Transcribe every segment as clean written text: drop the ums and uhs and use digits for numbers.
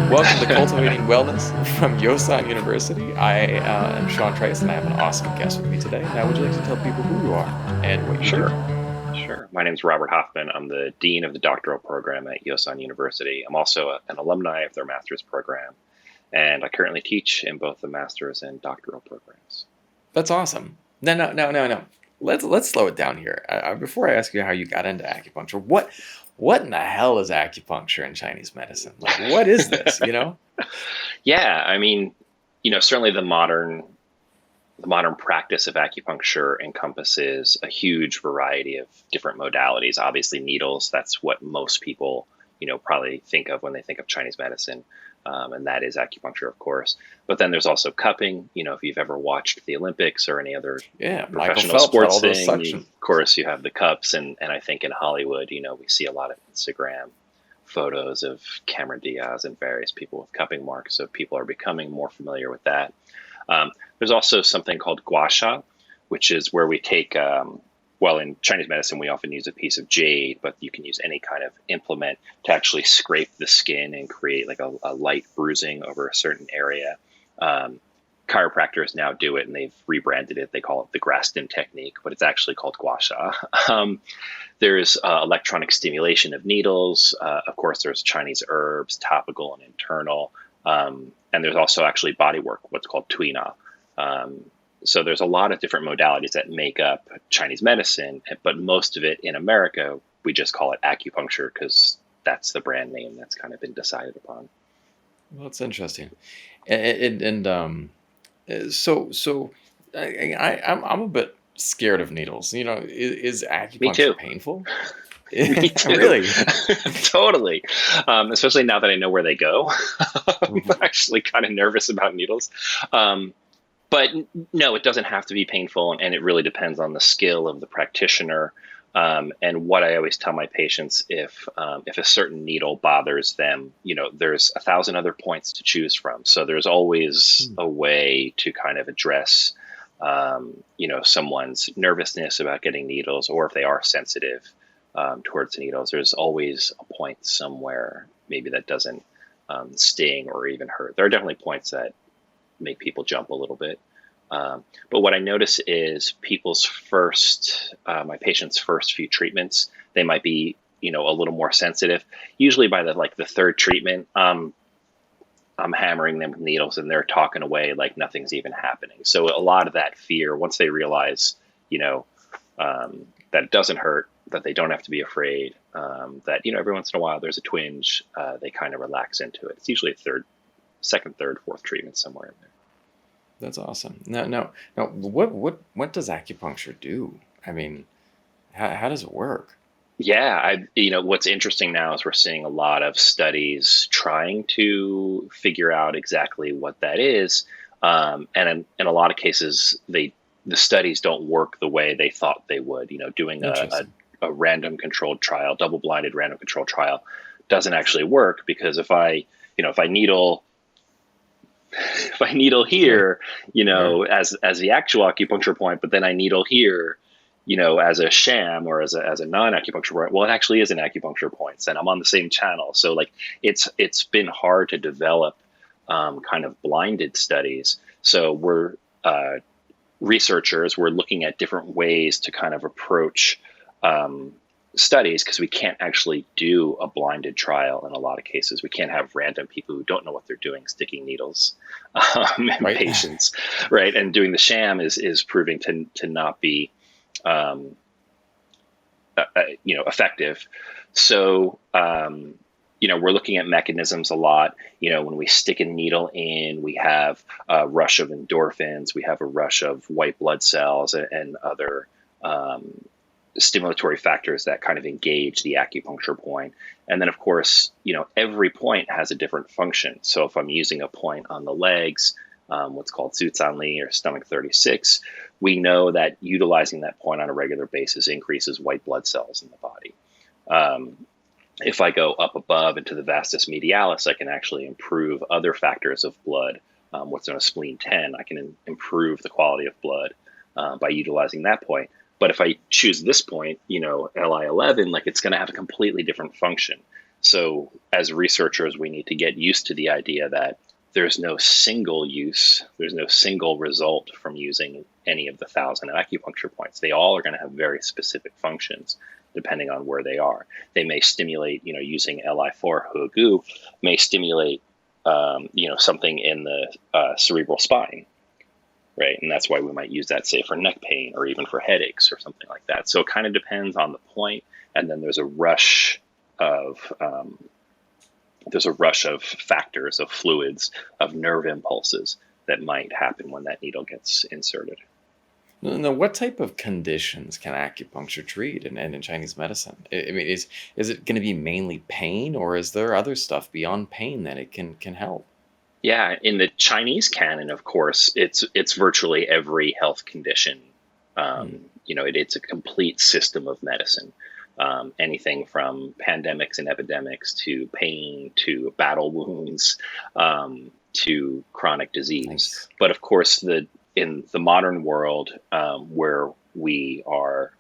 Welcome to Cultivating Wellness from Yosan University. I am Sean Trace, and I have an awesome guest with me today. Now, would you like to tell people who you are and what you do? Sure, sure. My name is Robert Hoffman. I'm the Dean of the Doctoral Program at Yosan University. I'm also an alumni of their master's program, and I currently teach in both the master's and doctoral programs. That's awesome. No, no, no, no, no. Let's slow it down here. Before I ask you how you got into acupuncture, what in the hell is acupuncture in Chinese medicine? Like, what is this? Yeah, I mean, certainly the modern practice of acupuncture encompasses a huge variety of different modalities. Obviously, needles, that's what most people, probably think of when they think of Chinese medicine. And that is acupuncture, of course. But then there's also cupping. If you've ever watched the Olympics or any other Yeah, Michael professional Phelps had sports all those thing, suction. of course, you have the cups. And I think in Hollywood, we see a lot of Instagram photos of Cameron Diaz and various people with cupping marks. So people are becoming more familiar with that. There's also something called gua sha, which is where we take, well, in Chinese medicine, we often use a piece of jade, but you can use any kind of implement to actually scrape the skin and create like a light bruising over a certain area. Um, Chiropractors now do it and they've rebranded it. They call it the Graston technique, but it's actually called gua sha. Um, there's electronic stimulation of needles. Of course, there's Chinese herbs, topical and internal. And there's also actually body work, what's called tuina. Um, so there's a lot of different modalities that make up Chinese medicine, but most of it in America, we just call it acupuncture because that's the brand name that's kind of been decided upon. Well, that's interesting. And so I'm a bit scared of needles. Is Me too. acupuncture painful? Me too. Really? Totally. Especially now that I know where they go. I'm Mhm. actually kind of nervous about needles. Um, but no, it doesn't have to be painful, and it really depends on the skill of the practitioner. And what I always tell my patients, if a certain needle bothers them, there's 1,000 other points to choose from. So there's always Hmm. a way to kind of address, someone's nervousness about getting needles, or if they are sensitive towards needles. There's always a point somewhere maybe that doesn't sting or even hurt. There are definitely points that make people jump a little bit. But what I notice is my patients' first few treatments, they might be, a little more sensitive. Usually by the third treatment, I'm hammering them with needles and they're talking away like nothing's even happening. So a lot of that fear, once they realize, you know, that it doesn't hurt, that they don't have to be afraid, that, every once in a while there's a twinge, they kind of relax into it. It's usually a second, third, fourth treatment somewhere in there. That's awesome. No. What does acupuncture do? I mean, how does it work? Yeah, what's interesting now is we're seeing a lot of studies trying to figure out exactly what that is, and in a lot of cases, the studies don't work the way they thought they would. Doing Interesting. a random controlled trial, double-blinded random controlled trial, doesn't actually work because if I needle if I needle Right. here, Right. as the actual acupuncture point, but then I needle here, as a sham or as a non-acupuncture point, well, it actually is an acupuncture point, and I'm on the same channel. So like it's been hard to develop kind of blinded studies. So we're researchers, we're looking at different ways to kind of approach um, studies because we can't actually do a blinded trial in a lot of cases. We can't have random people who don't know what they're doing sticking needles in Right. patients, right? And doing the sham is proving to not be um, effective. So we're looking at mechanisms a lot. When we stick a needle in, we have a rush of endorphins, we have a rush of white blood cells and other um, stimulatory factors that kind of engage the acupuncture point. And then, of course, every point has a different function. So if I'm using a point on the legs, what's called Zhuchanli or stomach 36, we know that utilizing that point on a regular basis increases white blood cells in the body. Um, if I go up above into the vastus medialis, I can actually improve other factors of blood, what's known as spleen 10. I can improve the quality of blood by utilizing that point. But if I choose this point, Li11, like it's going to have a completely different function. So as researchers, we need to get used to the idea that there's no single use, there's no single result from using any of the 1,000 acupuncture points. They all are going to have very specific functions depending on where they are. They may stimulate, using Li4 Hugu may stimulate, something in the cerebral spine, right? And that's why we might use that, say, for neck pain or even for headaches or something like that. So it kind of depends on the point. And then there's a rush of factors, of fluids, of nerve impulses that might happen when that needle gets inserted. Now, what type of conditions can acupuncture treat and in Chinese medicine? I mean, is it going to be mainly pain, or is there other stuff beyond pain that it can help? Yeah, in the Chinese canon, of course, it's virtually every health condition. Hmm. It's a complete system of medicine. Anything from pandemics and epidemics to pain to battle wounds, to chronic disease. Nice. But of course, in the modern world, where we are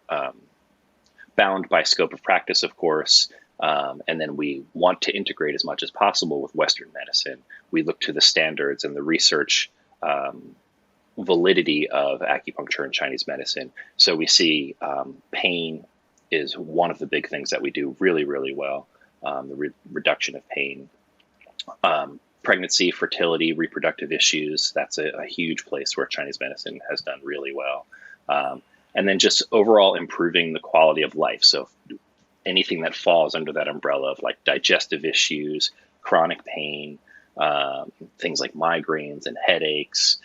bound by scope of practice, of course, and then we want to integrate as much as possible with Western medicine, we look to the standards and the research validity of acupuncture and Chinese medicine. So we see pain is one of the big things that we do really, really well. The reduction of pain, pregnancy, fertility, reproductive issues. That's a huge place where Chinese medicine has done really well. And then just overall improving the quality of life. So anything that falls under that umbrella of like digestive issues, chronic pain, things like migraines and headaches,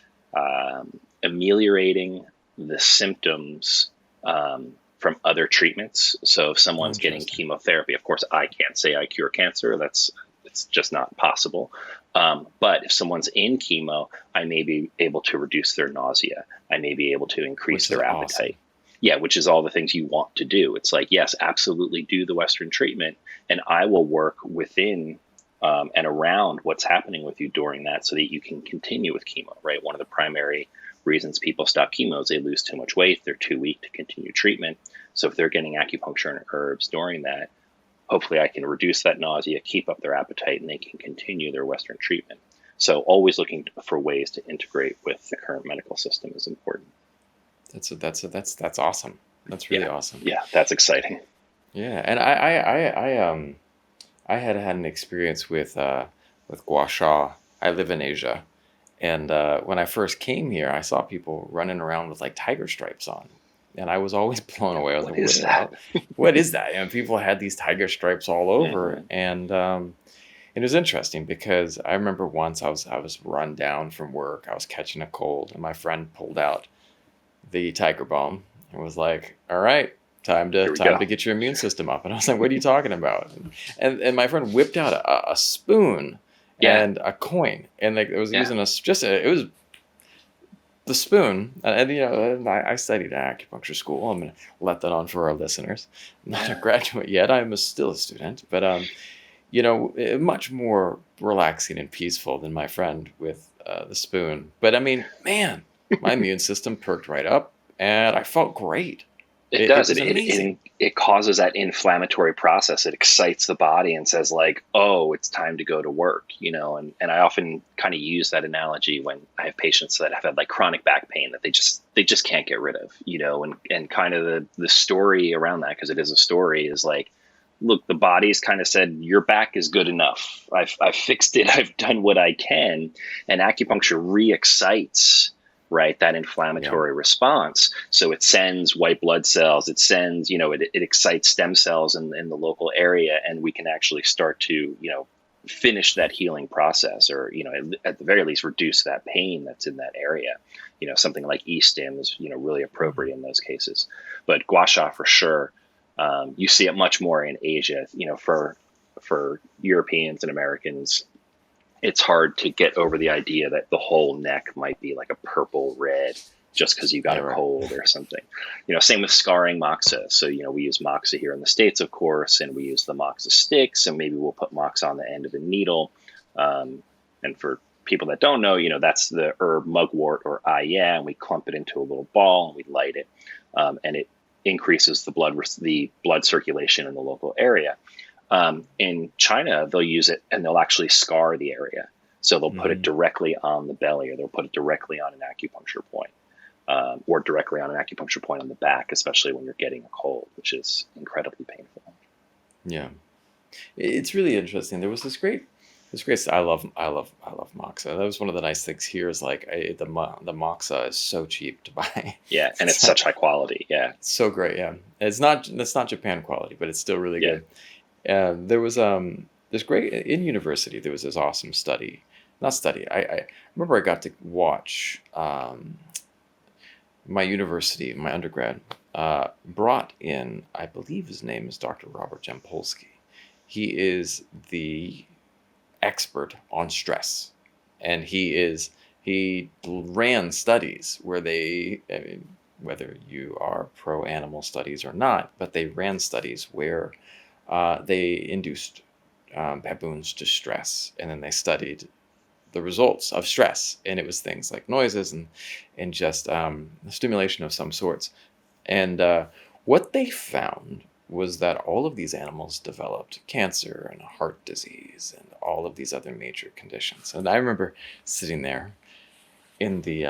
ameliorating the symptoms from other treatments. So if someone's getting chemotherapy, of course, I can't say I cure cancer. It's just not possible. But if someone's in chemo, I may be able to reduce their nausea. I may be able to increase their appetite. Awesome. Yeah, which is all the things you want to do. It's like, yes, absolutely do the Western treatment, and I will work within and around what's happening with you during that so that you can continue with chemo, right? One of the primary reasons people stop chemo is they lose too much weight. They're too weak to continue treatment. So if they're getting acupuncture and herbs during that, hopefully I can reduce that nausea, keep up their appetite, and they can continue their Western treatment. So always looking for ways to integrate with the current medical system is important. That's awesome. That's really awesome. Yeah, that's exciting. Yeah, and I had an experience with gua sha. I live in Asia, and when I first came here, I saw people running around with like tiger stripes on, and I was always blown away. I was what is that? What is that? And people had these tiger stripes all over, and it was interesting because I remember once I was run down from work. I was catching a cold, and my friend pulled out the tiger balm and was like, "All right, time to get your immune system up." And I was like, "What are you talking about?" And my friend whipped out a spoon and a coin, and like it was using it was the spoon. And I studied acupuncture school. I'm gonna let that on for our listeners. I'm not a graduate yet. I'm still a student, but much more relaxing and peaceful than my friend with the spoon. But I mean, man, my immune system perked right up, and I felt great. It does. It causes that inflammatory process. It excites the body and says like, oh, it's time to go to work, and I often kind of use that analogy when I have patients that have had like chronic back pain that they just can't get rid of, and kind of the story around that, because it is a story, is like, look, the body's kind of said, your back is good enough. I've fixed it. I've done what I can. And acupuncture re-excites, right, that inflammatory response. So it sends white blood cells. It sends, it excites stem cells in the local area. And we can actually start to, finish that healing process, or, at the very least, reduce that pain that's in that area. Something like e-stim is, really appropriate in those cases. But gua sha for sure. You see it much more in Asia. For Europeans and Americans, it's hard to get over the idea that the whole neck might be like a purple red just because you got a cold or something. Same with scarring moxa. So, we use moxa here in the States, of course, and we use the moxa sticks, and maybe we'll put moxa on the end of the needle. And for people that don't know, that's the herb mugwort or ayah, and we clump it into a little ball and we light it. And it increases the blood circulation in the local area. In China, they'll use it and they'll actually scar the area. So they'll put it Mm, directly on the belly, or they'll put it directly on an acupuncture point, or directly on an acupuncture point on the back, especially when you're getting a cold, which is incredibly painful. yeah. It's really interesting. There was this great. I love moxa. That was one of the nice things here. Is like the moxa is so cheap to buy. Yeah, and it's It's such high quality. Yeah, so great. Yeah, it's not Japan quality, but it's still really yeah, good. There was this great in university. There was this awesome study. Not study. I remember I got to watch my university, my undergrad, brought in. I believe his name is Dr. Robert Jampolsky. He is the expert on stress, and he ran studies where I mean, whether you are pro animal studies or not, but they ran studies where they induced baboons to stress, and then they studied the results of stress, and it was things like noises and just stimulation of some sorts. And what they found was that all of these animals developed cancer and heart disease and all of these other major conditions. And I remember sitting there in the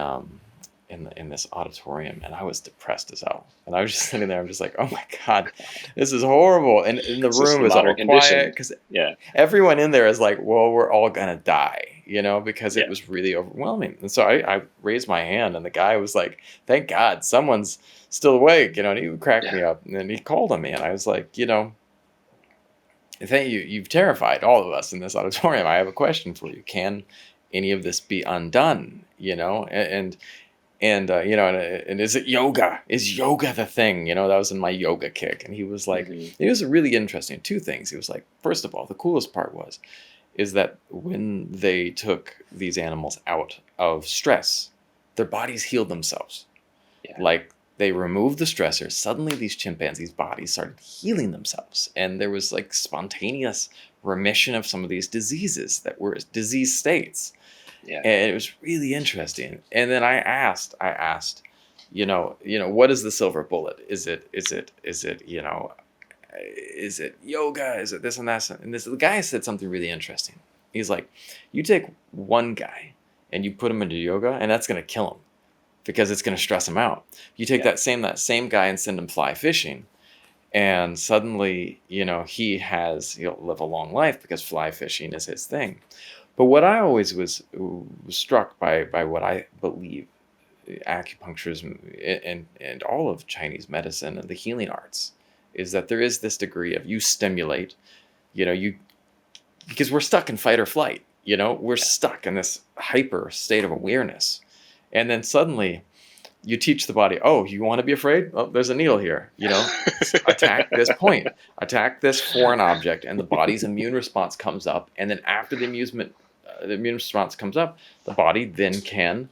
in this auditorium, and I was depressed as hell. And I was just sitting there. I'm just like, oh my god, this is horrible. And the it's just room the is modern all quiet condition. because Yeah, everyone in there is like, well, we're all gonna die, because it yeah, was really overwhelming. And so I raised my hand, and the guy was like, thank God someone's still awake, and he would crack yeah, me up. And then he called on me, and I was like, thank you. You've terrified all of us in this auditorium. I have a question for you. Can any of this be undone? And is it yoga? Is yoga the thing? That was in my yoga kick. And he was like, hmm, it was really interesting. Two things. He was like, first of all, the coolest part is that when they took these animals out of stress, their bodies healed themselves. yeah, Like they removed the stressors, suddenly these chimpanzees' bodies started healing themselves. And there was like spontaneous remission of some of these diseases that were disease states. yeah. And it was really interesting. And then I asked, what is the silver bullet? Is it yoga? Is it this and that? And the guy said something really interesting. He's like, you take one guy and you put him into yoga, and that's going to kill him because it's going to stress him out. You take Yeah. that same guy and send him fly fishing, and suddenly, he'll live a long life because fly fishing is his thing. But what I always was struck by what I believe acupuncture and all of Chinese medicine and the healing arts is that there is this degree of you stimulate, you because we're stuck in fight or flight, we're stuck in this hyper state of awareness. And then suddenly you teach the body, oh, you want to be afraid? Oh, there's a needle here, attack this point, attack this foreign object, and the body's immune response comes up. And then after the immune response comes up, the body then can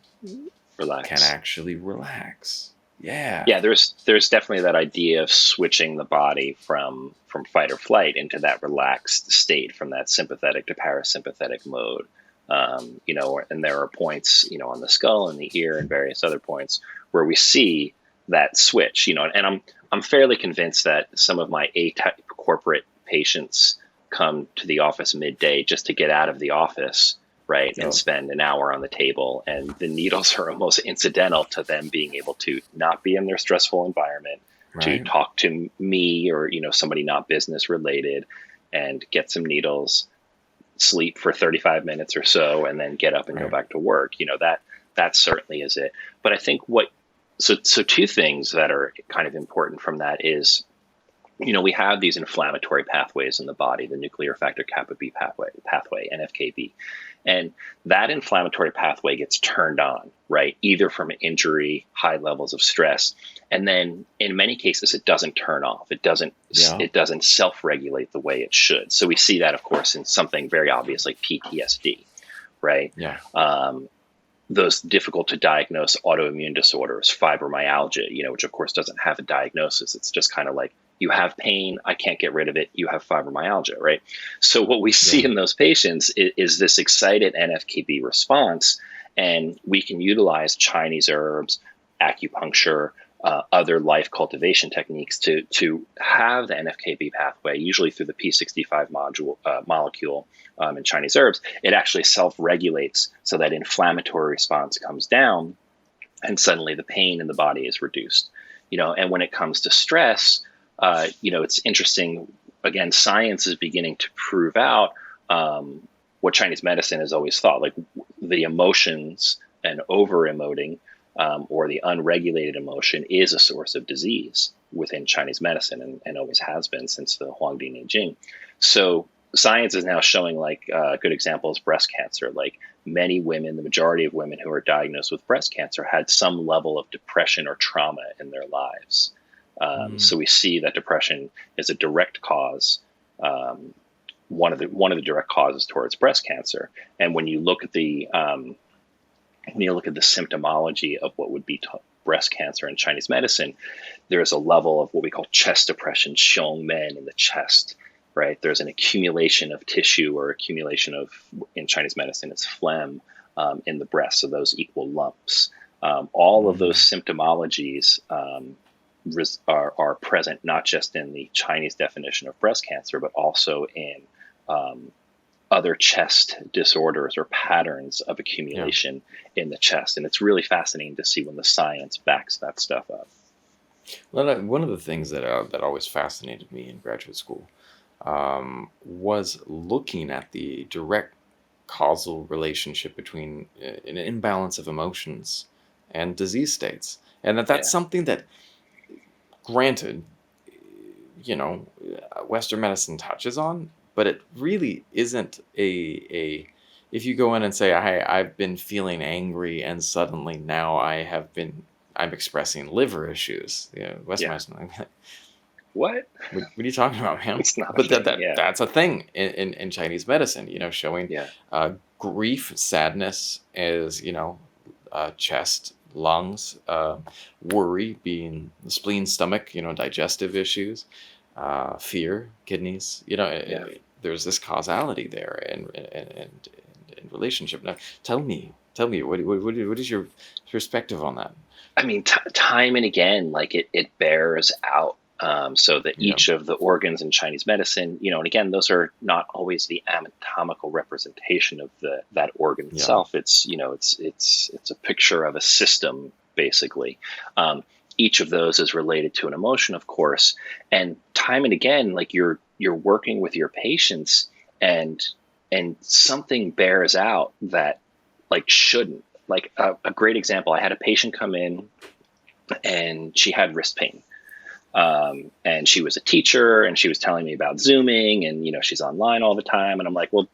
Relax. actually relax. Yeah. Yeah, there's definitely that idea of switching the body from fight or flight into that relaxed state, from that sympathetic to parasympathetic mode. And there are points, on the skull and the ear and various other points where we see that switch. And I'm fairly convinced that some of my A-type corporate patients come to the office midday just to get out of the office, right, and Oh, spend an hour on the table. And the needles are almost incidental to them being able to not be in their stressful environment, to right. talk to me or, somebody not business related, and get some needles, sleep for 35 minutes or so, and then get up and go Right. back to work. That certainly is it. But I think so two things that are kind of important from that is, we have these inflammatory pathways in the body, the nuclear factor kappa B pathway, NFKB. And that inflammatory pathway gets turned on, right? Either from an injury, high levels of stress, and then in many cases it doesn't turn off. It doesn't Yeah. self-regulate the way it should. So we see that, of course, in something very obvious like PTSD, right? Yeah. Those difficult to diagnose autoimmune disorders, fibromyalgia, which of course doesn't have a diagnosis. It's just kind of like, you have pain, I can't get rid of it, you have fibromyalgia, right? So what we see Yeah. in those patients is this excited NFKB response, and we can utilize Chinese herbs, acupuncture, other life cultivation techniques to have the NFKB pathway, usually through the P65 molecule in Chinese herbs. It actually self-regulates so that inflammatory response comes down, and suddenly the pain in the body is reduced. And when it comes to stress, it's interesting. Again, science is beginning to prove out what Chinese medicine has always thought, like the emotions and over emoting, or the unregulated emotion, is a source of disease within Chinese medicine, and always has been since the Huangdi Neijing. So science is now showing, like, a good example is breast cancer. Like, many women, the majority of women who are diagnosed with breast cancer had some level of depression or trauma in their lives. So we see that depression is a direct cause, one of the direct causes towards breast cancer. And when you look at the symptomology of what would be breast cancer in Chinese medicine, there's a level of what we call chest depression, xiongmen, in the chest, right? There's an accumulation of tissue, or accumulation of, in Chinese medicine, it's phlegm in the breast. So those equal lumps. All of those symptomologies are present not just in the Chinese definition of breast cancer, but also in other chest disorders or patterns of accumulation in the chest. And it's really fascinating to see when the science backs that stuff up. Well, one of the things that always fascinated me in graduate school was looking at the direct causal relationship between an imbalance of emotions and disease states, and that's something that, granted, Western medicine touches on, but it really isn't a if you go in and say, I've been feeling angry and suddenly now I'm expressing liver issues. Western medicine, I'm like, what are you talking about, man? It's not But that's a thing in Chinese medicine, showing grief, sadness as, chest, lungs, worry being the spleen, stomach, digestive issues, fear, kidneys, there's this causality there and relationship. Now, tell me, what is your perspective on that? I mean, time and again, like it bears out. So that each of the organs in Chinese medicine, and again, those are not always the anatomical representation of that organ itself. It's it's a picture of a system, basically. Each of those is related to an emotion, of course, and time and again, like you're working with your patients, and something bears out that, like, shouldn't. Like, a great example, I had a patient come in and she had wrist pain. And she was a teacher, and she was telling me about Zooming, and, she's online all the time. And I'm like, well,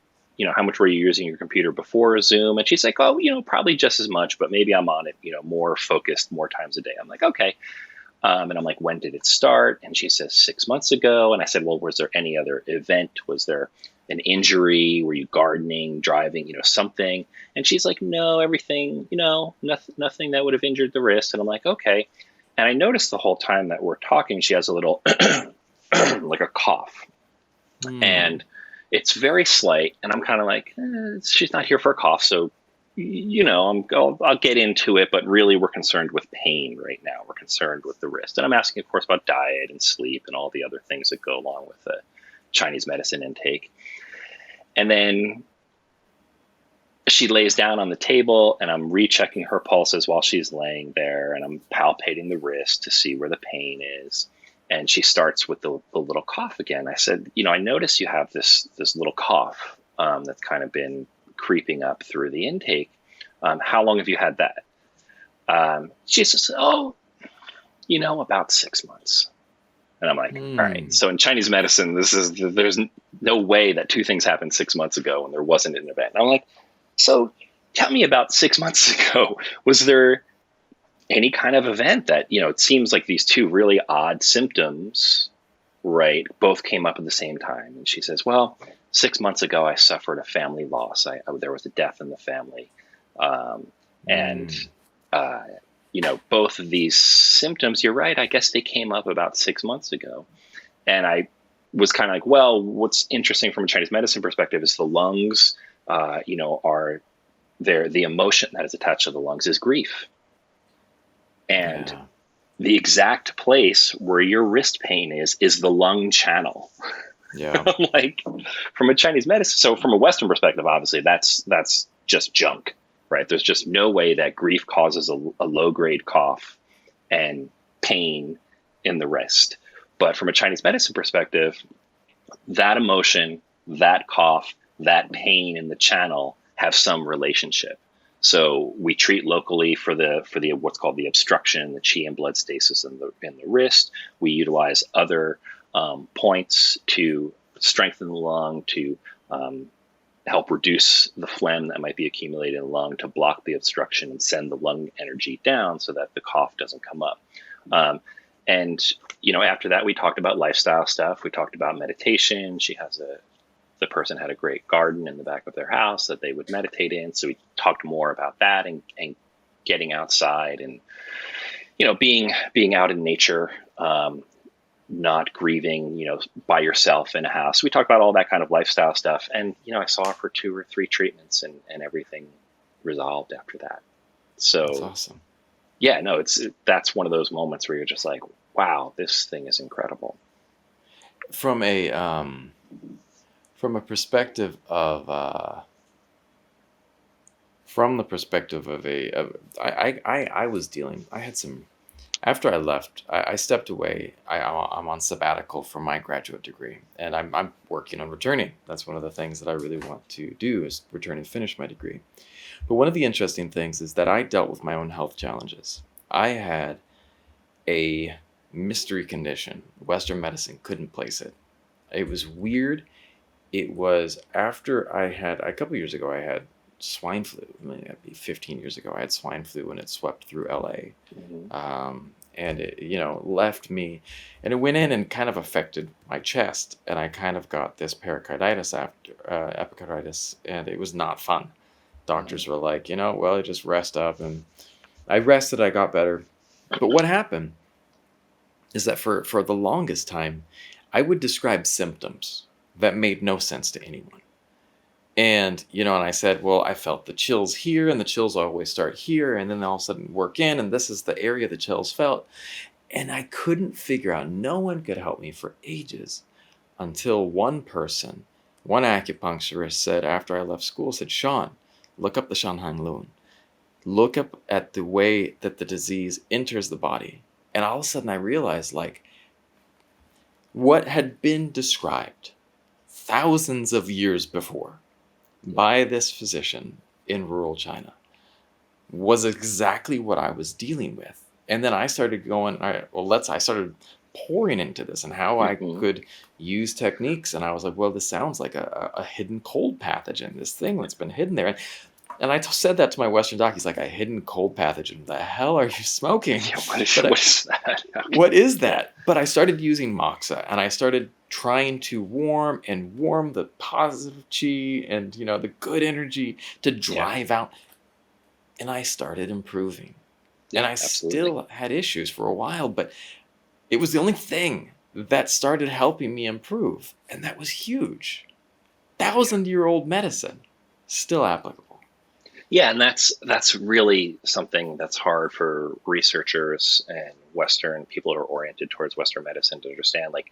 how much were you using your computer before Zoom? And she's like, oh, probably just as much, but maybe I'm on it, more focused, more times a day. I'm like, okay. And I'm like, when did it start? And she says 6 months ago. And I said, well, was there any other event? Was there an injury? Were you gardening, driving, something? And she's like, no, everything, nothing that would have injured the wrist. And I'm like, okay. And I noticed the whole time that we're talking, she has a little, like a cough. And it's very slight. And I'm kind of like, she's not here for a cough. So, I'll get into it. But really, we're concerned with pain right now. We're concerned with the wrist. And I'm asking, of course, about diet and sleep and all the other things that go along with the Chinese medicine intake. And then she lays down on the table, and I'm rechecking her pulses while she's laying there, and I'm palpating the wrist to see where the pain is. And she starts with the little cough again. I said, I notice you have this little cough that's kind of been creeping up through the intake. How long have you had that? She says, about 6 months. And I'm like, all right. So in Chinese medicine, there's no way that two things happened 6 months ago and there wasn't an event. And I'm like, so tell me about 6 months ago. Was there any kind of event that, it seems like these two really odd symptoms, right, both came up at the same time? And she says, well, 6 months ago, I suffered a family loss. There was a death in the family. Both of these symptoms, you're right, I guess they came up about 6 months ago. And I was kind of like, well, what's interesting from a Chinese medicine perspective is the lungs, are there. The emotion that is attached to the lungs is grief. And the exact place where your wrist pain is the lung channel. Yeah. Like from a Chinese medicine, so from a Western perspective, obviously that's just junk, right? There's just no way that grief causes a low grade cough and pain in the wrist. But from a Chinese medicine perspective, that emotion, that cough, that pain in the channel have some relationship. So we treat locally for the what's called the obstruction, the qi and blood stasis in the wrist. We utilize other points to strengthen the lung, to help reduce the phlegm that might be accumulated in the lung, to block the obstruction and send the lung energy down so that the cough doesn't come up. Um, and after that, we talked about lifestyle stuff. We talked about meditation. The person had a great garden in the back of their house that they would meditate in. So we talked more about that and getting outside and being out in nature, not grieving, by yourself in a house. We talked about all that kind of lifestyle stuff. And, I saw her for 2 or 3 treatments and everything resolved after that. That's So awesome. yeah, no, that's one of those moments where you're just like, wow, this thing is incredible. From a from a perspective of from the perspective of I was dealing. I had some after I left. I stepped away. I'm on sabbatical for my graduate degree, and I'm working on returning. That's one of the things that I really want to do is return and finish my degree. But one of the interesting things is that I dealt with my own health challenges. I had a mystery condition. Western medicine couldn't place it. It was weird. It was after a couple years ago, I had swine flu. I mean, that'd be 15 years ago. I had swine flu and it swept through LA. Mm-hmm. And it, left me, and it went in and kind of affected my chest. And I kind of got this pericarditis after, epicarditis, and it was not fun. Mm-hmm. Doctors were like, well, just rest up. And I rested, I got better. But what happened is that for the longest time, I would describe symptoms that made no sense to anyone. And I said, well, I felt the chills here, and the chills always start here, and then they all of a sudden work in, and this is the area the chills felt. And I couldn't figure out, no one could help me for ages until one person, one acupuncturist said after I left school, said, Sean, look up the Shanhang Lun. Look up at the way that the disease enters the body. And all of a sudden I realized, like, what had been described thousands of years before by this physician in rural China was exactly what I was dealing with. And then I started going, all right, well, I started pouring into this and how I Mm-hmm. could use techniques. And I was like, well, this sounds like a hidden cold pathogen, this thing that's been hidden there. And I said that to my Western doc. He's like, a hidden cold pathogen. The hell are you smoking? Yeah, But what is that? what is that? But I started using moxa, and I started trying to warm the positive chi and the good energy to Yeah, drive out. And I started improving. And yeah, I absolutely. still had issues for a while, but it was the only thing that started helping me improve. And that was huge. Yeah. 1,000-year-old medicine, still applicable. Yeah, and that's really something that's hard for researchers and Western people who are oriented towards Western medicine to understand. Like,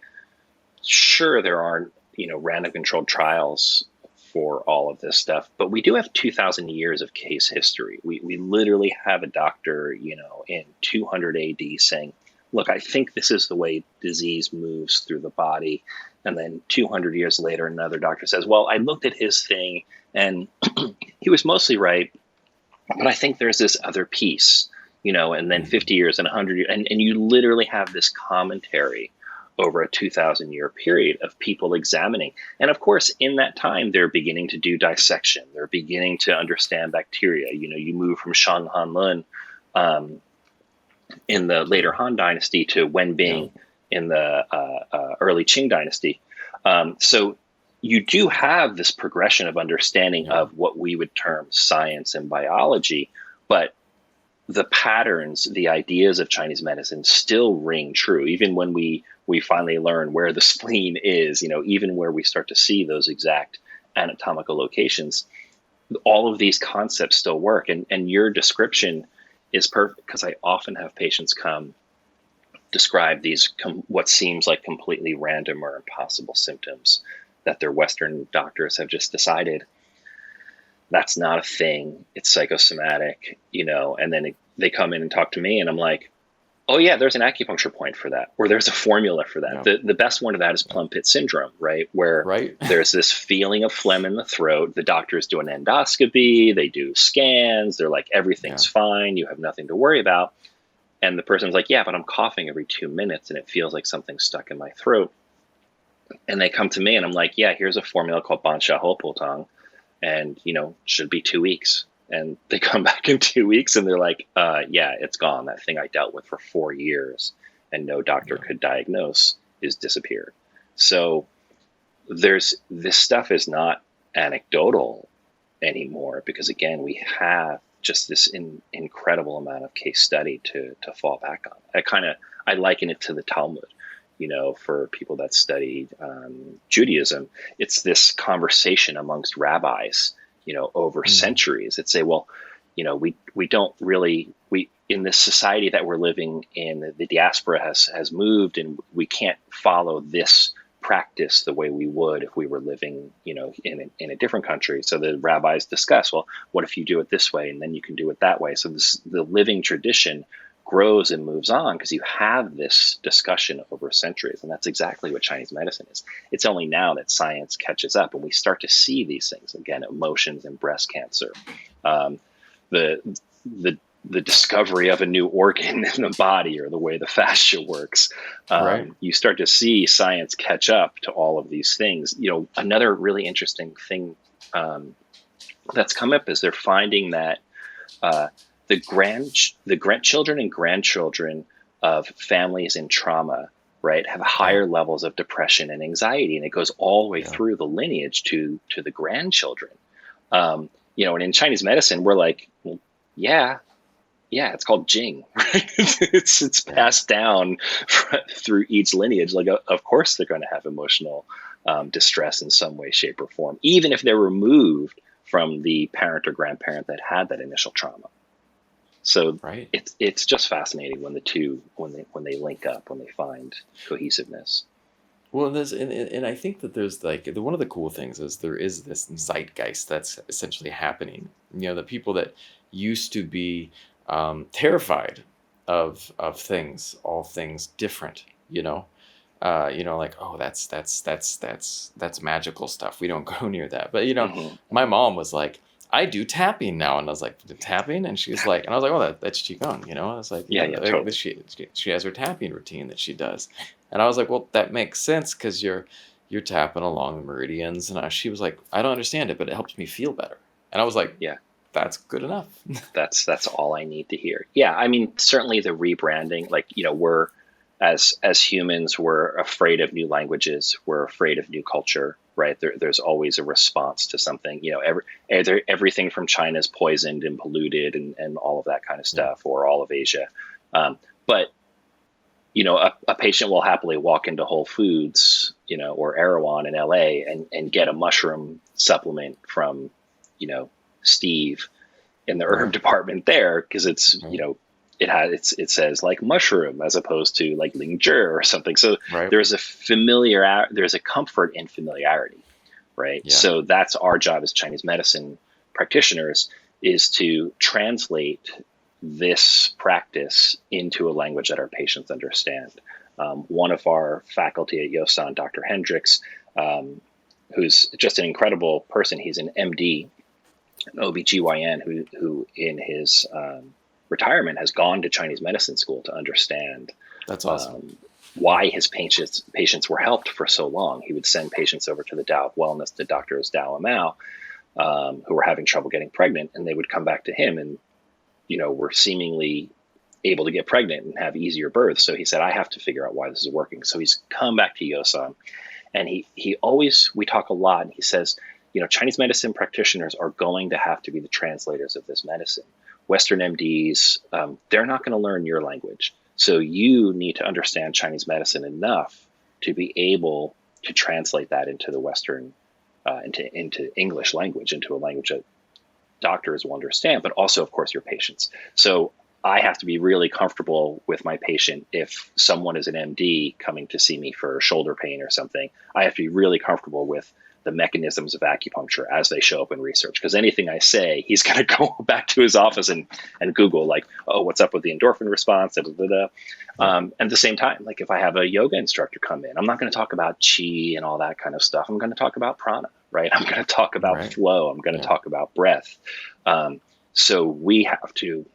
sure, there aren't random controlled trials for all of this stuff, but we do have 2,000 years of case history. We literally have a doctor, in 200 AD saying, "Look, I think this is the way disease moves through the body." And then 200 years later, another doctor says, "Well, I looked at his thing and he was mostly right, but I think there's this other piece." And then Mhm. 50 years and 100 years, and you literally have this commentary over a 2,000-year period of people examining. And of course, in that time, they're beginning to do dissection. They're beginning to understand bacteria. You move from Shang Han Lun um, in the later Yeah. Han Dynasty to Wen Yeah. Bing in the early Qing Dynasty. So you do have this progression of understanding Yeah. of what we would term science and biology, but the patterns, the ideas of Chinese medicine still ring true, even when we finally learn where the spleen is. Even where we start to see those exact anatomical locations, all of these concepts still work. And your description is perfect because I often have patients come describe these what seems like completely random or impossible symptoms that their Western doctors have just decided that's not a thing. It's psychosomatic, and then they come in and talk to me and I'm like, oh yeah, there's an acupuncture point for that, or there's a formula for that. Yeah. The best one of that is plum pit syndrome, right? Where Right. there's this feeling of phlegm in the throat. The doctors do an endoscopy, they do scans. They're like, everything's Yeah. fine. You have nothing to worry about. And the person's like, yeah, but I'm coughing every 2 minutes and it feels like something's stuck in my throat. And they come to me and I'm like, yeah, here's a formula called Ban Sha Ho Po Tong. And, should be 2 weeks. And they come back in 2 weeks and they're like, yeah, it's gone. That thing I dealt with for 4 years and no doctor Yeah. could diagnose is disappeared. So this stuff is not anecdotal anymore, because again, we have just this incredible amount of case study to fall back on. I liken it to the Talmud. For people that studied Judaism, it's this conversation amongst rabbis, over centuries that say, well, we don't really, in this society that we're living in, the diaspora has moved, and we can't follow this practice the way we would if we were living, in a different country. So the rabbis discuss, well, what if you do it this way, and then you can do it that way? So the living tradition grows and moves on because you have this discussion over centuries. And that's exactly what Chinese medicine is. It's only now that science catches up and we start to see these things, again, emotions in breast cancer, the discovery of a new organ in the body, or the way the fascia works. Right. You start to see science catch up to all of these things. Another really interesting thing that's come up is they're finding that the grandchildren and grandchildren of families in trauma, right, have higher levels of depression and anxiety, and it goes all the way through the lineage to the grandchildren. And in Chinese medicine, we're like, well, yeah, it's called Jing, right? it's passed down through each lineage. Like, of course, they're going to have emotional distress in some way, shape, or form, even if they're removed from the parent or grandparent that had that initial trauma. So Right. it's just fascinating when the two when they link up, when they find cohesiveness. Well, and I think that there's like one of the cool things is there is this zeitgeist that's essentially happening. The people that used to be terrified of things, all things different. Like, oh, that's magical stuff. We don't go near that. But Mm-hmm. my mom was like, I do tapping now, and I was like, tapping, and she's like, and I was like, oh, that's qigong. I was like, Yeah, totally. she has her tapping routine that she does, and I was like, well, that makes sense because you're tapping along the meridians, and she was like, I don't understand it, but it helps me feel better, and I was like, Yeah, that's good enough. that's all I need to hear. Yeah, I mean, certainly the rebranding, like, we're as humans, we're afraid of new languages, we're afraid of new culture, right? There's always a response to something. Everything from China is poisoned and polluted and all of that kind of stuff, or all of Asia. But a patient will happily walk into Whole Foods, or Erewhon in LA and get a mushroom supplement from, Steve in the herb department there, because it's, it says like mushroom as opposed to like Lingzhi or something. So Right. there's a comfort in familiarity, right? Yeah. So that's our job as Chinese medicine practitioners, is to translate this practice into a language that our patients understand. One of our faculty at Yosan, Dr. Hendricks, who's just an incredible person. He's an MD, an OBGYN, who in his retirement has gone to Chinese medicine school to understand That's awesome. why his patients were helped for so long. He would send patients over to the Tao of Wellness, the doctors Dao and Mao, who were having trouble getting pregnant, and they would come back to him and, were seemingly able to get pregnant and have easier births. So he said, I have to figure out why this is working. So he's come back to Yosan, and he always, we talk a lot, and he says, Chinese medicine practitioners are going to have to be the translators of this medicine. Western MDs, they're not going to learn your language. So you need to understand Chinese medicine enough to be able to translate that into the Western, into English language, into a language that doctors will understand, but also, of course, your patients. So I have to be really comfortable with my patient. If someone is an MD coming to see me for shoulder pain or something, I have to be really comfortable with the mechanisms of acupuncture as they show up in research. Because anything I say, he's going to go back to his office and Google, like, oh, what's up with the endorphin response? Da, da, da, da. Right. And at the same time, like if I have a yoga instructor come in, I'm not going to talk about chi and all that kind of stuff. I'm going to talk about prana, right? I'm going to talk about Right. flow. I'm going to Yeah. talk about breath. So we have to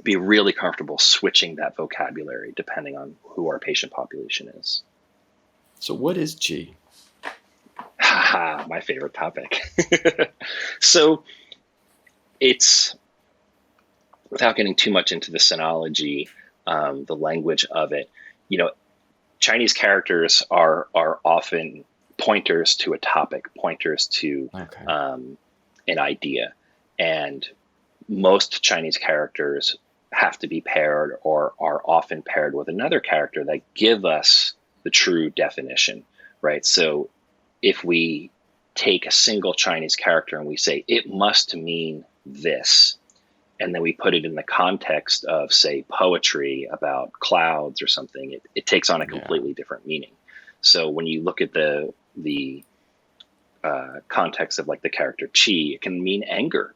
be really comfortable switching that vocabulary depending on who our patient population is. So what is chi? Haha, my favorite topic. So it's, without getting too much into the sinology, the language of it, you know, Chinese characters are often pointers to a topic, pointers to Okay. an idea. And most Chinese characters have to be paired or are often paired with another character that give us the true definition, right? So if we take a single Chinese character and we say it must mean this, and then we put it in the context of, say, poetry about clouds or something, it takes on a Yeah. completely different meaning. So when you look at the context of like the character chi, it can mean anger.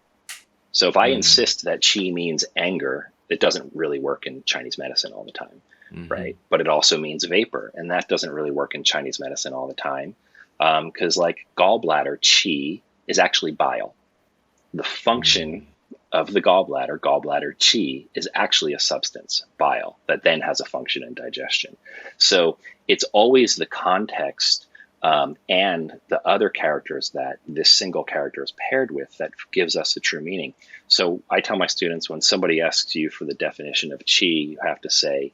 So if I insist that chi means anger, it doesn't really work in Chinese medicine all the time, right? But it also means vapor, and that doesn't really work in Chinese medicine all the time, because like gallbladder chi is actually bile. The function of the gallbladder chi, is actually a substance, bile, that then has a function in digestion. So it's always the context and the other characters that this single character is paired with that gives us the true meaning. So I tell my students, when somebody asks you for the definition of chi, you have to say,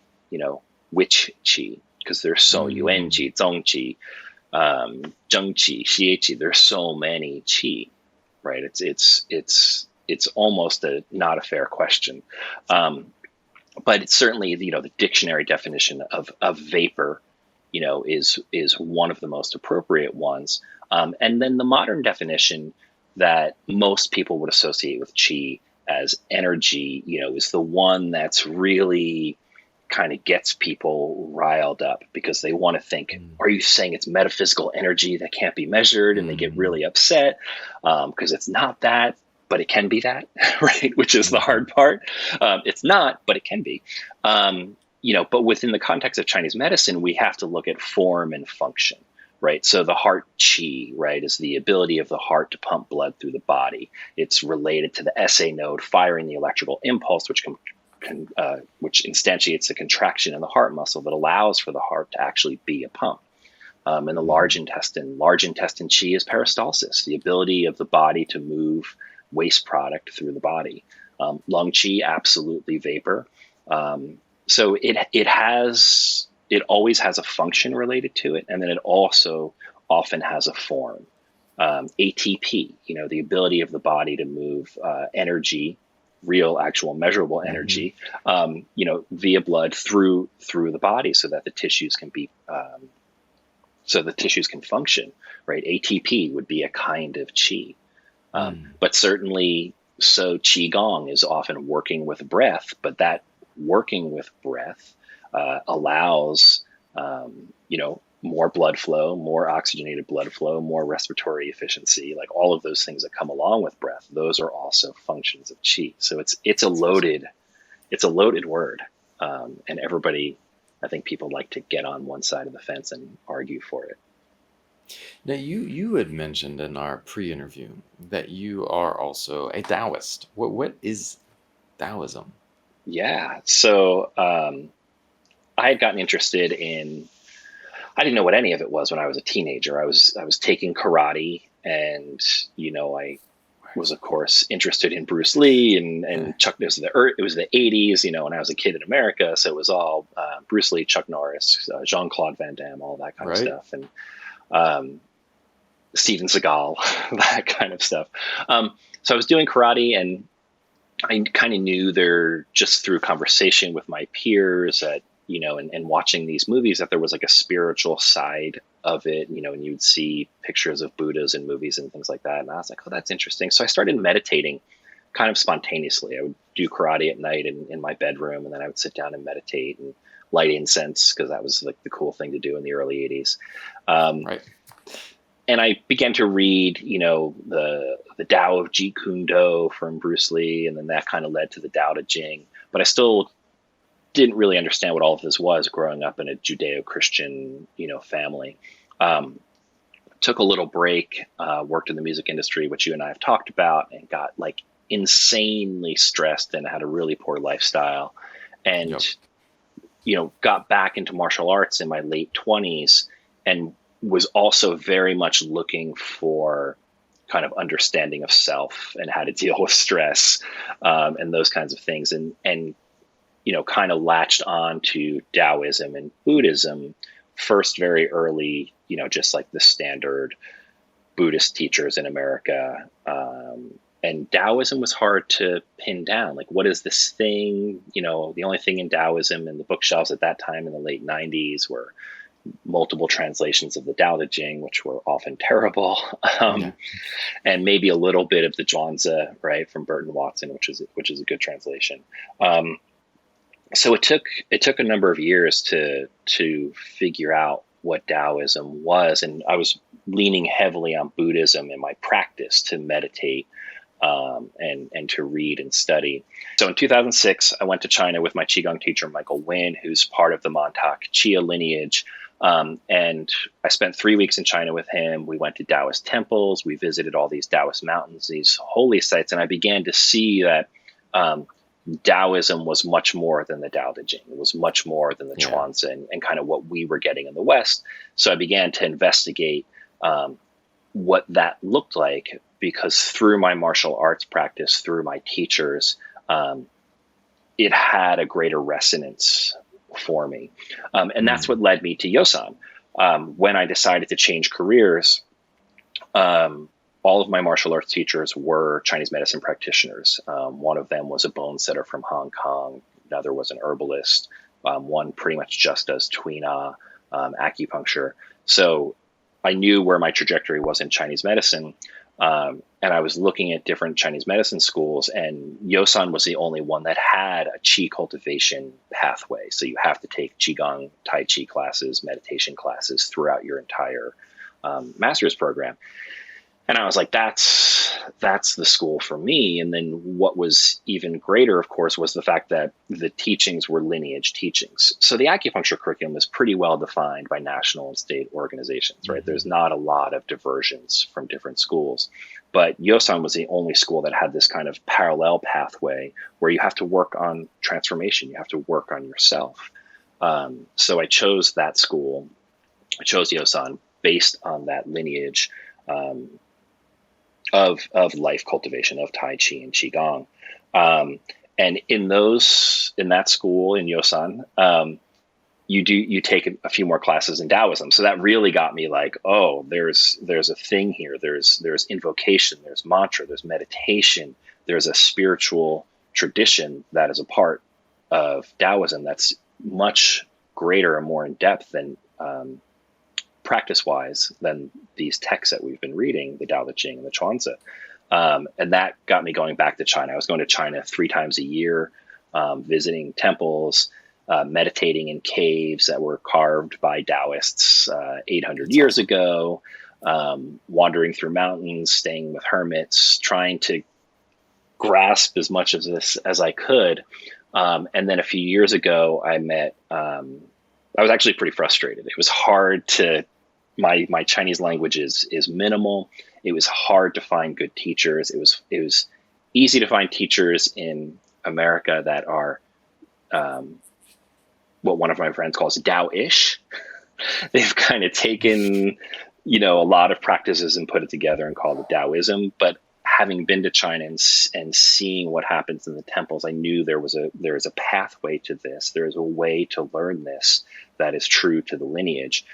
which chi, because there's so yuan chi, zong chi, zheng chi, xie chi. There's so many chi, right? It's almost not a fair question. But it's certainly, the dictionary definition of vapor, is one of the most appropriate ones. And then the modern definition that most people would associate with chi as energy, is the one that's really kind of gets people riled up because they want to think, are you saying it's metaphysical energy that can't be measured? And they get really upset because it's not that, but it can be that, right? Which is the hard part. It's not, but it can be. But within the context of Chinese medicine, we have to look at form and function, right? So the heart chi, right, is the ability of the heart to pump blood through the body. It's related to the SA node firing the electrical impulse, which instantiates the contraction in the heart muscle that allows for the heart to actually be a pump. And the large intestine chi is peristalsis, the ability of the body to move waste product through the body. Lung chi, absolutely vapor. So it always has a function related to it, and then it also often has a form. ATP, the ability of the body to move energy, real, actual, measurable energy, via blood through the body, so that the tissues can be, function. Right? ATP would be a kind of chi, but certainly, so qigong is often working with breath, but that working with breath allows more blood flow, more oxygenated blood flow, more respiratory efficiency, like all of those things that come along with breath. Those are also functions of qi. So it's a loaded word, and everybody, I think people like to get on one side of the fence and argue for it. Now, you had mentioned in our pre-interview that you are also a Taoist. What is Taoism? Yeah. So I had gotten interested in, I didn't know what any of it was when I was a teenager. I was taking karate, and I was, of course, interested in Bruce Lee and Chuck. It was the 80s, when I was a kid in America, so it was all Bruce Lee, Chuck Norris, Jean-Claude Van Damme, all that kind of stuff, and Steven Seagal, that kind of stuff. So I was doing karate, and I kind of knew there, just through conversation with my peers and watching these movies, that there was like a spiritual side of it, and you'd see pictures of Buddhas in movies and things like that. And I was like, oh, that's interesting. So I started meditating kind of spontaneously. I would do karate at night in my bedroom, and then I would sit down and meditate and light incense because that was like the cool thing to do in the early 80s. Um, Right. and I began to read, the Tao of Jeet Kune Do from Bruce Lee, and then that kind of led to the Tao Te Ching. But I still didn't really understand what all of this was growing up in a Judeo-Christian, family. Um, Took a little break, worked in the music industry, which you and I have talked about, and got like insanely stressed and had a really poor lifestyle. And, Yep. got back into martial arts in my late 20s and was also very much looking for kind of understanding of self and how to deal with stress, and those kinds of things. And kind of latched on to Taoism and Buddhism first very early, just like the standard Buddhist teachers in America. And Taoism was hard to pin down. Like, what is this thing? The only thing in Taoism in the bookshelves at that time in the late 90s were multiple translations of the Tao Te Ching, which were often terrible, Yeah. and maybe a little bit of the Zhuangzi, right, from Burton Watson, which is a good translation. So it took a number of years to figure out what Taoism was, and I was leaning heavily on Buddhism in my practice to meditate, and to read and study. So in 2006, I went to China with my Qigong teacher, Michael Wynn, who's part of the Montauk Chia lineage. And I spent 3 weeks in China with him. We went to Taoist temples. We visited all these Taoist mountains, these holy sites. And I began to see that Taoism was much more than the Tao Te Ching. It was much more than the Yeah. Chuanzi and kind of what we were getting in the West. So I began to investigate what that looked like, because through my martial arts practice, through my teachers, it had a greater resonance for me. And that's what led me to Yosan. When I decided to change careers, all of my martial arts teachers were Chinese medicine practitioners. One of them was a bone setter from Hong Kong. Another was an herbalist. One pretty much just does Tuina, acupuncture. So I knew where my trajectory was in Chinese medicine. And I was looking at different Chinese medicine schools, and Yosan was the only one that had a Qi cultivation pathway. So you have to take Qigong, Tai Chi classes, meditation classes throughout your entire master's program. And I was like, that's the school for me. And then what was even greater, of course, was the fact that the teachings were lineage teachings. So the acupuncture curriculum is pretty well defined by national and state organizations, right? Mm-hmm. There's not a lot of diversions from different schools. But Yosan was the only school that had this kind of parallel pathway where you have to work on transformation. You have to work on yourself. So I chose that school. I chose Yosan based on that lineage, of life cultivation, of Tai Chi and Qigong. And in that school in Yosan, you take a few more classes in Taoism. So that really got me like, oh, there's a thing here. There's invocation, there's mantra, there's meditation, there's a spiritual tradition that is a part of Taoism that's much greater and more in depth than practice-wise than these texts that we've been reading, the Tao Te Ching and the Chuanzi. And that got me going back to China. I was going to China 3 times a year, visiting temples, meditating in caves that were carved by Taoists 800 years ago, wandering through mountains, staying with hermits, trying to grasp as much of this as I could. And then a few years ago, I was actually pretty frustrated. It was hard to, my Chinese language is minimal. It was hard to find good teachers. It was easy to find teachers in America that are what one of my friends calls Tao-ish. They've kind of taken, a lot of practices and put it together and called it Taoism. But having been to China and seeing what happens in the temples, I knew there is a pathway to this. There is a way to learn this that is true to the lineage.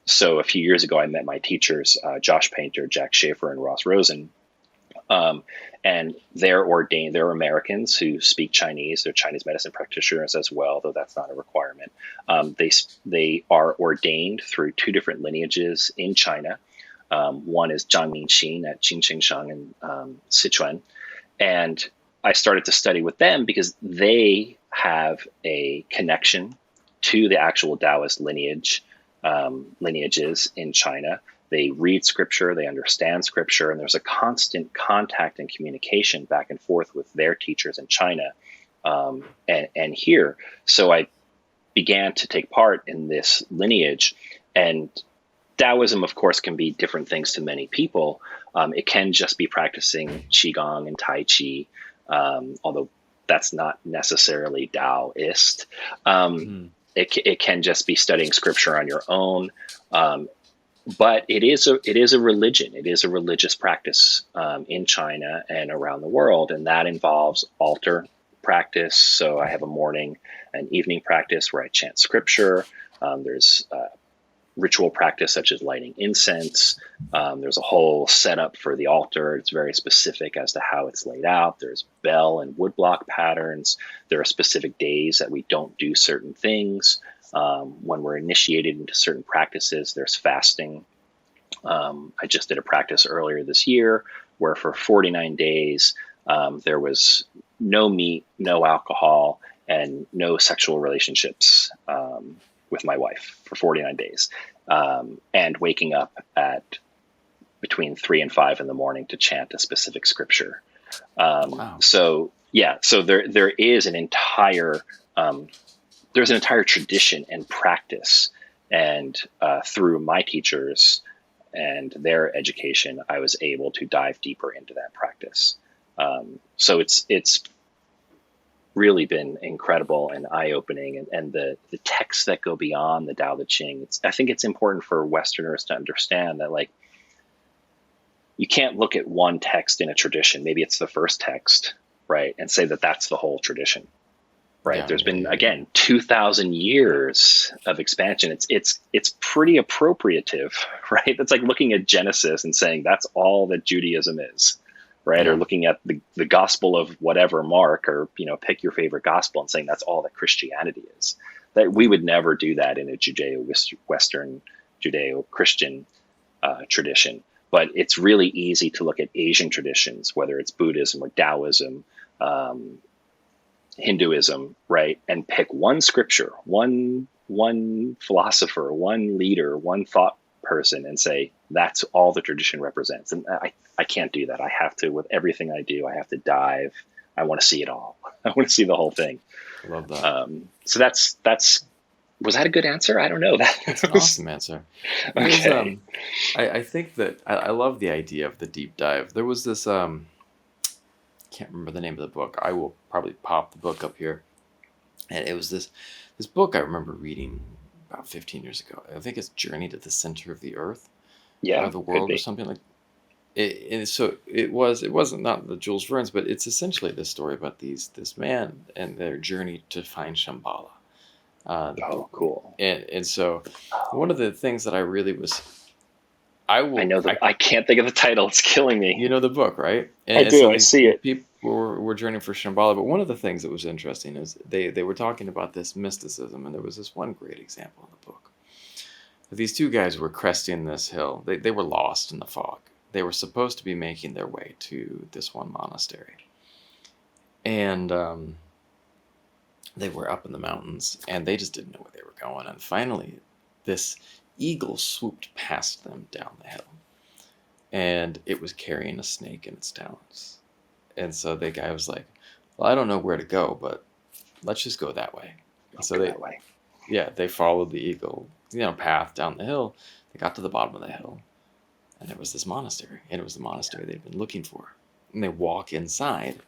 So a few years ago, I met my teachers, Josh Painter, Jack Schaefer, and Ross Rosen. And they're ordained. They're Americans who speak Chinese. They're Chinese medicine practitioners as well, though that's not a requirement. They are ordained through 2 different lineages in China. One is Zhang Mingqin at Qingqingshan in Sichuan, And I started to study with them because they have a connection to the actual Taoist lineages in China. They read scripture, they understand scripture, and there's a constant contact and communication back and forth with their teachers in China, and here. So I began to take part in this lineage. And Taoism, of course, can be different things to many people. It can just be practicing Qigong and Tai Chi, although that's not necessarily Taoist. Um, Hmm. it can just be studying scripture on your own. Um, but it is a religion. It is a religious practice in China and around the world, and that involves altar practice. So I have a morning and evening practice where I chant scripture. There's ritual practice such as lighting incense. There's a whole setup for the altar. It's very specific as to how it's laid out. There's bell and woodblock patterns. There are specific days that we don't do certain things. When we're initiated into certain practices, there's fasting. I just did a practice earlier this year where for 49 days there was no meat, no alcohol, and no sexual relationships with my wife for 49 days, and waking up at between 3 and 5 in the morning to chant a specific scripture. Wow. So yeah, so there is an entire there's an entire tradition and practice, and through my teachers and their education, I was able to dive deeper into that practice. So it's really been incredible and eye opening, and the texts that go beyond the Tao Te Ching. I think it's important for Westerners to understand that, like, you can't look at one text in a tradition. Maybe it's the first text, right, and say that that's the whole tradition. Right. Yeah, There's yeah, been, yeah, yeah. again, 2,000 years of expansion. It's pretty appropriative, right? That's like looking at Genesis and saying that's all that Judaism is, right? Or Yeah. looking at the Gospel of whatever Mark, or pick your favorite gospel and saying that's all that Christianity is. That we Yeah. would never do that in a Judeo-Western, Judeo-Christian tradition. But it's really easy to look at Asian traditions, whether it's Buddhism or Taoism, um, Hinduism, right, and pick one scripture, one philosopher, one leader, one thought person, and say that's all the tradition represents. And I can't do that. I have to, with everything I do, I have to dive. I want to see it all. I want to see the whole thing. Love that. So that's was that a good answer? I don't know. That's an That was awesome answer. There's okay. I think that I love the idea of the deep dive. There was this can't remember the name of the book. I will probably pop the book up here. And it was this book I remember reading about 15 years ago. I think it's Journey to the Center of the Earth or Yeah, the could World or be. something like it. And so it wasn't not the Jules Verne's, but it's essentially this story about this man and their journey to find Shambhala. The Oh, cool. and so one Oh, of the things that I really was I know I I can't think of the title. It's killing me. you know the book, right? I And so do. I these see it. people were journeying for Shambhala, but one of the things that was interesting is they were talking about this mysticism, and there was this one great example in the book. These two guys were cresting this hill. They were lost in the fog. They were supposed to be making their way to this one monastery, and they were up in the mountains, and they just didn't know where they were going. And finally, this eagle swooped past them down the hill, and it was carrying a snake in its talons. And so the guy was like, "Well, I don't know where to go, but let's just go that way." And Let's so go that way. they followed the eagle, path down the hill. They got to the bottom of the hill, and there was this monastery, and it was the monastery they'd been looking for. And they walk inside,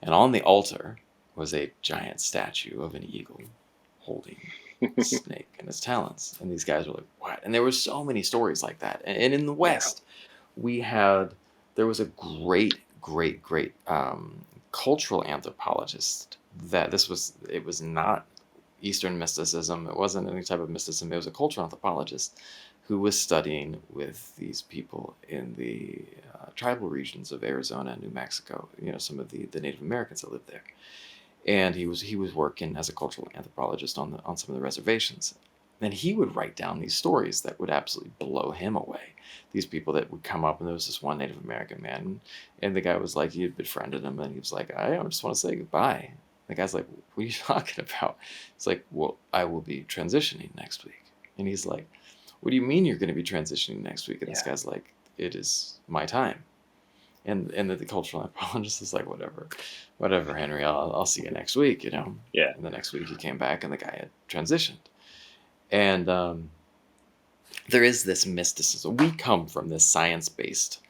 and on the altar was a giant statue of an eagle holding a snake in its talons. And these guys were like, "What?" And there were so many stories like that. And in the Yeah. West, we had there was a great cultural anthropologist that it was not Eastern mysticism. It wasn't any type of mysticism. It was a cultural anthropologist who was studying with these people in the tribal regions of Arizona and New Mexico. Some of the Native Americans that lived there, and he was working as a cultural anthropologist on some of the reservations. And he would write down these stories that would absolutely blow him away. These people that would come up, and there was this one Native American man, and the guy was like, he had befriended him, and he was like, I just want to say goodbye. The guy's like, what are you talking about? It's like, well, I will be transitioning next week. And he's like, what do you mean you're going to be transitioning next week? And this Yeah. guy's like, it is my time. And the cultural anthropologist is like, whatever, Henry, I'll see you next week, you know. Yeah. And the next week he came back, and the guy had transitioned. And there is this mysticism. We come from this science-based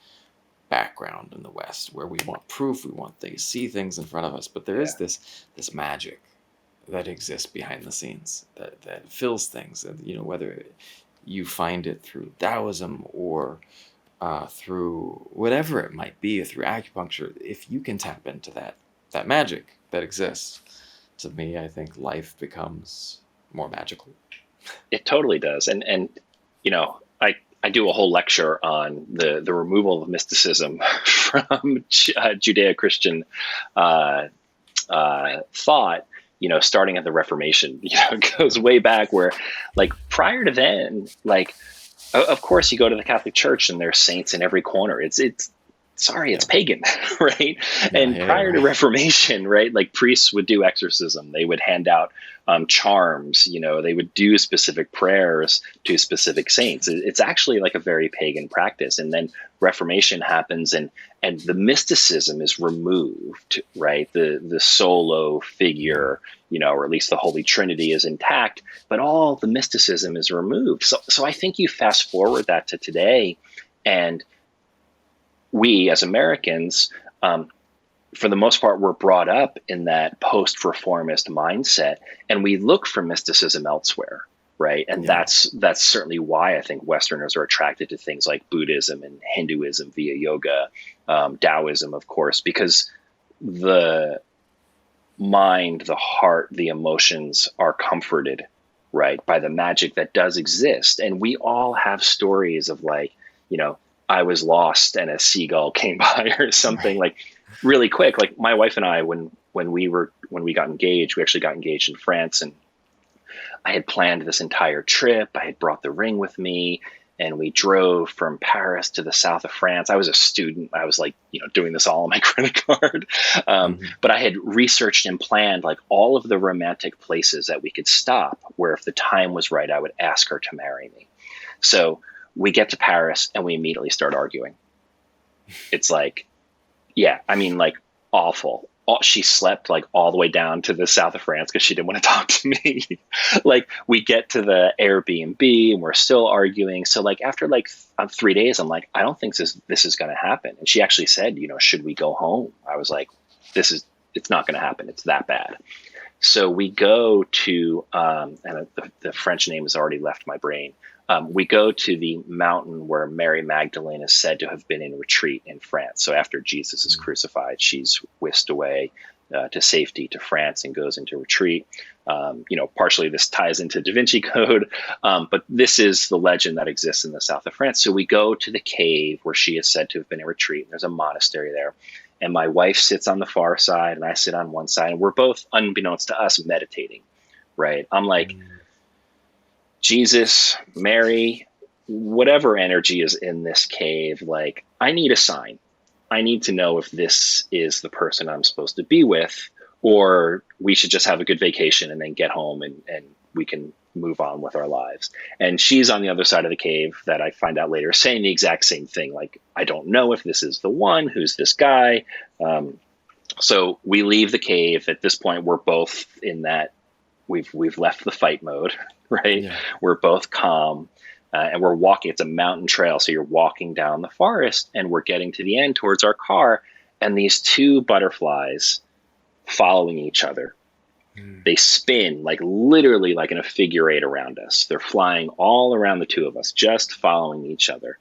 background in the West, where we want proof, we want to see things in front of us, but there is this magic that exists behind the scenes that fills things, and you know, whether you find it through Taoism or through whatever it might be, through acupuncture, if you can tap into that magic that exists, to me, I think life becomes more magical. It totally does. And you know, I do a whole lecture on the removal of mysticism from Judeo-Christian thought, you know, starting at the Reformation. You know, it goes way back where, like, prior to then, like, of course you go to the Catholic Church and there's saints in every corner. It's sorry, it's pagan, right? And prior to Right. Reformation, right, like priests would do exorcism. They would hand out charms, you know, they would do specific prayers to specific saints. It's actually like a very pagan practice. And then Reformation happens, and the mysticism is removed, right? The solo figure, you know, or at least the Holy Trinity is intact, but all the mysticism is removed. So I think you fast forward that to today, and we as Americans, for the most part, were brought up in that post-reformist mindset, and we look for mysticism elsewhere, right? And that's certainly why I think Westerners are attracted to things like Buddhism and Hinduism via yoga, Taoism, of course, because the mind, the heart, the emotions are comforted, right, by the magic that does exist. And we all have stories of, like, you know, I was lost and a seagull came by or something, Right. like really quick. Like my wife and I, when we got engaged, we actually got engaged in France, and I had planned this entire trip. I had brought the ring with me, and we drove from Paris to the south of France. I was a student. I was, like, you know, doing this all on my credit card. Hmm. But I had researched and planned, like, all of the romantic places that we could stop, where if the time was right, I would ask her to marry me. So we get to Paris and we immediately start arguing. It's like, yeah, I mean, like, awful. She slept, like, all the way down to the south of France because she didn't want to talk to me. Like, we get to the Airbnb and we're still arguing. So, like, after like 3 days, I'm like, I don't think this is going to happen. And she actually said, you know, should we go home? I was like, it's not going to happen. It's that bad. So we go to, and the French name has already left my brain. We go to the mountain where Mary Magdalene is said to have been in retreat in France. So after Jesus is crucified, she's whisked away to safety to France and goes into retreat. You know, partially this ties into Da Vinci Code, but this is the legend that exists in the south of France. So we go to the cave where she is said to have been in retreat. There's a monastery there. And my wife sits on the far side and I sit on one side, and we're both, unbeknownst to us, meditating, right? I'm like, Jesus, Mary, whatever energy is in this cave, like, I need a sign. I need to know if this is the person I'm supposed to be with, or we should just have a good vacation and then get home and we can move on with our lives. And she's on the other side of the cave, that I find out later, saying the exact same thing. Like, I don't know if this is the one, who's this guy. So we leave the cave. At this point, we're both in that we've left the fight mode, right? Yeah. We're both calm. And we're walking. It's a mountain trail, so you're walking down the forest, and we're getting to the end towards our car, and these two butterflies following each other. They spin, like, literally like in a figure eight around us. They're flying all around the two of us, just following each other.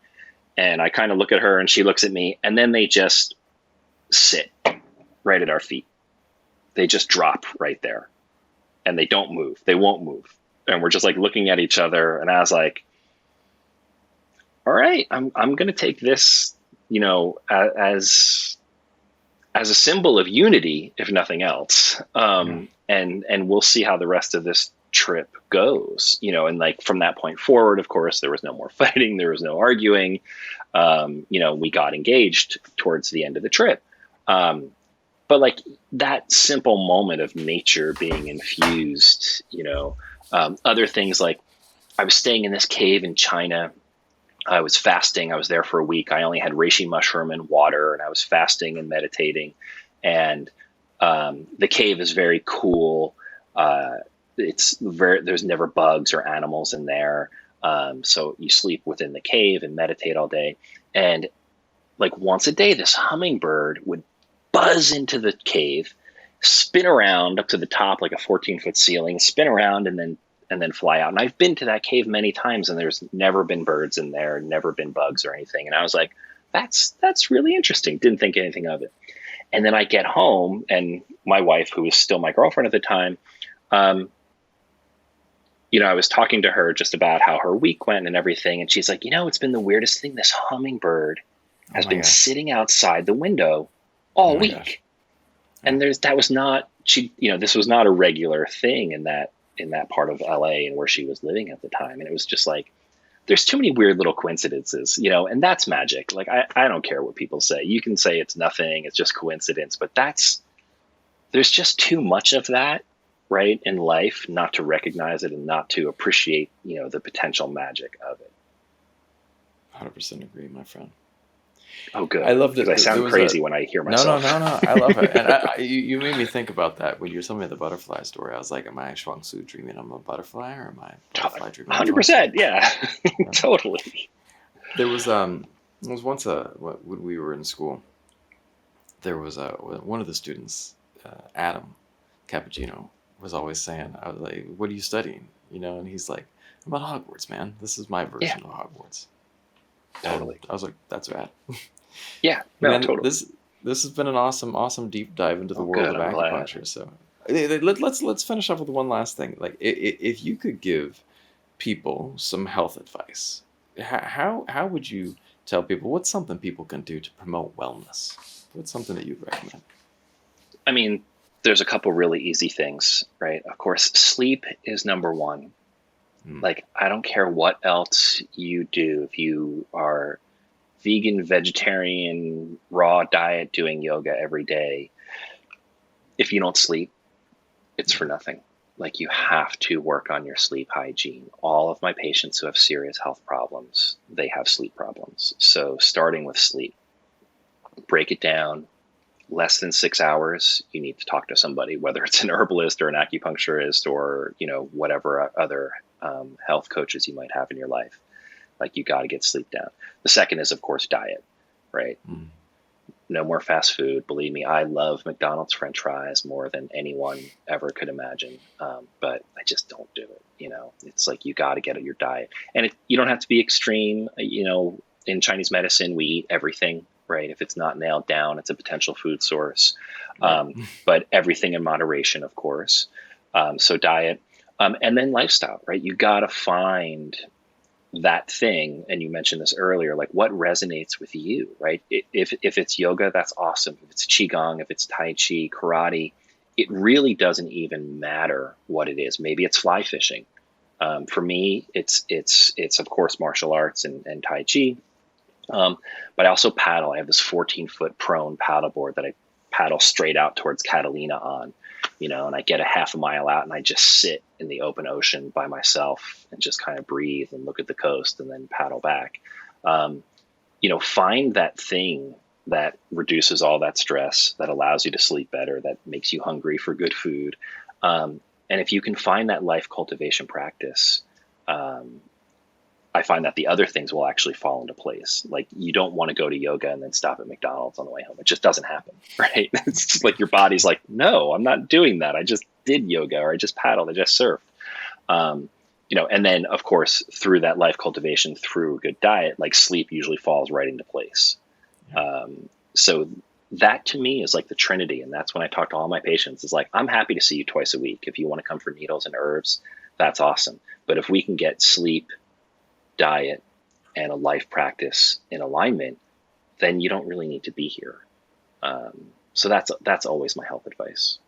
And I kind of look at her and she looks at me, and then they just sit right at our feet. They just drop right there, and they don't move. They won't move. And we're just, like, looking at each other. And I was like, all right, I'm going to take this, you know, as a symbol of unity, if nothing else. And we'll see how the rest of this trip goes, and like from that point forward, of course, there was no more fighting, there was no arguing. We got engaged towards the end of the trip. But like that simple moment of nature being infused, other things like I was staying in this cave in China. I was fasting. I was there for a week. I only had reishi mushroom and water, and I was fasting and meditating. And the cave is very cool. There's never bugs or animals in there. So you sleep within the cave and meditate all day. And like once a day, this hummingbird would buzz into the cave, spin around up to the top like a 14-foot ceiling, spin around, and then fly out. And I've been to that cave many times, and there's never been birds in there, never been bugs or anything. And I was like, that's really interesting. Didn't think anything of it. And then I get home, and my wife, who was still my girlfriend at the time, I was talking to her just about how her week went and everything. And she's like, it's been the weirdest thing. This hummingbird Oh has my been gosh. sitting outside the window Oh all my gosh. week. Yeah. And this was not a regular thing in that part of LA and where she was living at the time. And it was just like, there's too many weird little coincidences, and that's magic. Like, I don't care what people say. You can say it's nothing, it's just coincidence, but there's just too much of that, right, in life, not to recognize it and not to appreciate, the potential magic of it. 100% agree, my friend. Oh, I good. loved Because it. I There sound was a crazy when I hear no, no, myself. no, no. I love it, and you made me think about that when you were telling me the butterfly story. I was like, am I Shuang Tzu dreaming I'm a butterfly, or am I a butterfly dreaming I'm Shuang Tzu? 100%. Yeah, Yeah. totally. There was there was once when we were in school. There was one of the students, Adam Cappuccino, was always saying, I was like, "What are you studying?" And he's like, "I'm at Hogwarts, man. This is my Yeah, version of Hogwarts." And totally. I was like, "That's rad." Yeah, no, Man, totally. this has been an awesome deep dive into the Oh, world good. of I'm glad. acupuncture. So let's finish up with one last thing. Like, if you could give people some health advice, how would you tell people what's something people can do to promote wellness? What's something that you'd recommend? I mean, there's a couple really easy things, right? Of course, sleep is number one. Mm, Like, I don't care what else you do. If you are vegan, vegetarian, raw diet, doing yoga every day, if you don't sleep, it's yeah, for nothing. Like, you have to work on your sleep hygiene. All of my patients who have serious health problems, they have sleep problems. So starting with sleep, break it down. Less than 6 hours, you need to talk to somebody, whether it's an herbalist or an acupuncturist or, whatever other health coaches you might have in your life. Like, you got to get sleep down. The second is, of course, diet, right? mm, No more fast food. Believe me, I love McDonald's French fries more than anyone ever could imagine. But I just don't do it. It's like you got to get at your diet, and you don't have to be extreme. In Chinese medicine, we eat everything, right? If it's not nailed down, it's a potential food source. right. But everything in moderation, of course. So diet, and then lifestyle, right? You got to find that thing, and you mentioned this earlier, like what resonates with you, right? If it's yoga, that's awesome. If it's qigong, if it's tai chi, karate, it really doesn't even matter what it is. Maybe it's fly fishing. For me, it's of course martial arts and tai chi. um, but I also paddle. I have this 14-foot prone paddleboard that I paddle straight out towards Catalina on, and I get a half a mile out and I just sit in the open ocean by myself and just kind of breathe and look at the coast and then paddle back. Um, find that thing that reduces all that stress, that allows you to sleep better, that makes you hungry for good food. And if you can find that life cultivation practice, um, I find that the other things will actually fall into place. Like, you don't want to go to yoga and then stop at McDonald's on the way home. It just doesn't happen, right? It's just like your body's like, no, I'm not doing that. I just did yoga, or I just paddled, I just surfed. And then of course, through that life cultivation, through a good diet, like sleep usually falls right into place. Yeah. So that to me is like the Trinity. And that's when I talk to all my patients, is like, I'm happy to see you twice a week. If you want to come for needles and herbs, that's awesome. But if we can get sleep, diet, and a life practice in alignment, then you don't really need to be here. So that's always my health advice.